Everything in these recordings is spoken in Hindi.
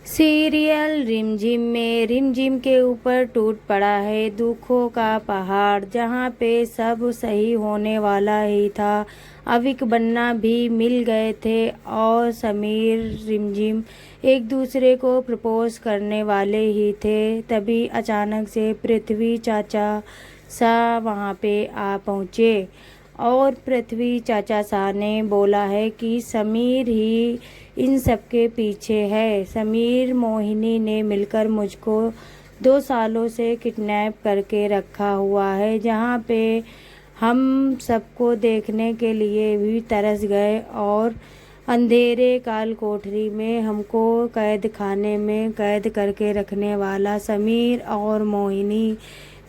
सीरियल रिमझिम में रिमझिम के ऊपर टूट पड़ा है दुखों का पहाड़। जहाँ पे सब सही होने वाला ही था, अविक बन्ना भी मिल गए थे और समीर रिमझिम एक दूसरे को प्रपोज करने वाले ही थे। तभी अचानक से पृथ्वी चाचा सा वहाँ पे आ पहुँचे और पृथ्वी चाचा सा ने बोला है कि समीर ही इन सब के पीछे है। समीर मोहिनी ने मिलकर मुझको 2 सालों से किडनैप करके रखा हुआ है, जहाँ पे हम सबको देखने के लिए भी तरस गए और अंधेरे काल कोठरी में हमको कैद खाने में कैद करके रखने वाला समीर और मोहिनी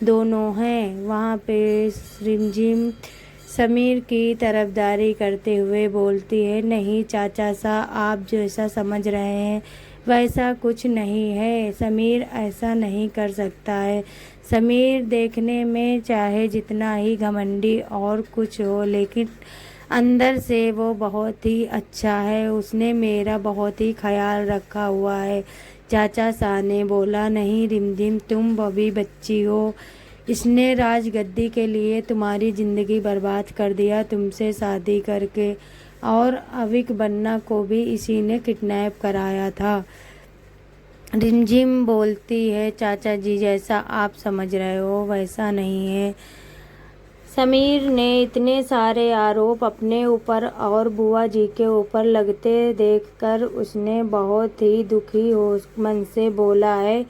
दोनों हैं। वहाँ पे रिमझिम समीर की तरफदारी करते हुए बोलती है, नहीं चाचा सा, आप जैसा समझ रहे हैं वैसा कुछ नहीं है। समीर ऐसा नहीं कर सकता है। समीर देखने में चाहे जितना ही घमंडी और कुछ हो, लेकिन अंदर से वो बहुत ही अच्छा है। उसने मेरा बहुत ही ख्याल रखा हुआ है। चाचा सा ने बोला, नहीं रिमझिम, तुम अभी बच्ची हो। इसने राजगद्दी के लिए तुम्हारी ज़िंदगी बर्बाद कर दिया तुमसे शादी करके, और अविक बन्ना को भी इसी ने किडनैप कराया था। रिमझिम बोलती है, चाचा जी जैसा आप समझ रहे हो वैसा नहीं है। समीर ने इतने सारे आरोप अपने ऊपर और बुआ जी के ऊपर लगते देखकर उसने बहुत ही दुखी हो मन से बोला है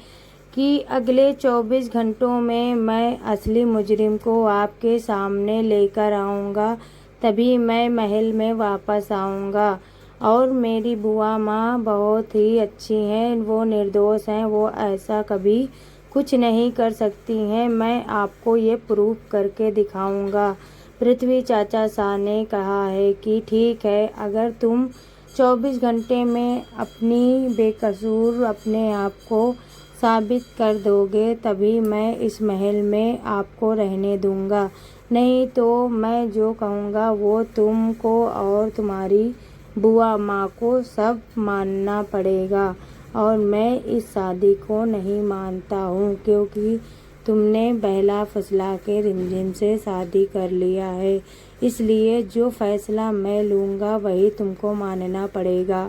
कि अगले 24 घंटों में मैं असली मुजरिम को आपके सामने लेकर आऊँगा, तभी मैं महल में वापस आऊँगा। और मेरी बुआ माँ बहुत ही अच्छी हैं, वो निर्दोष हैं, वो ऐसा कभी कुछ नहीं कर सकती हैं। मैं आपको ये प्रूव करके दिखाऊँगा। पृथ्वी चाचा सा ने कहा है कि ठीक है, अगर तुम 24 घंटे में अपनी बेकसूर अपने आप को साबित कर दोगे, तभी मैं इस महल में आपको रहने दूंगा। नहीं तो मैं जो कहूँगा वो तुमको और तुम्हारी बुआ माँ को सब मानना पड़ेगा। और मैं इस शादी को नहीं मानता हूँ, क्योंकि तुमने बहला फुसला के रिमझिम से शादी कर लिया है। इसलिए जो फैसला मैं लूँगा वही तुमको मानना पड़ेगा।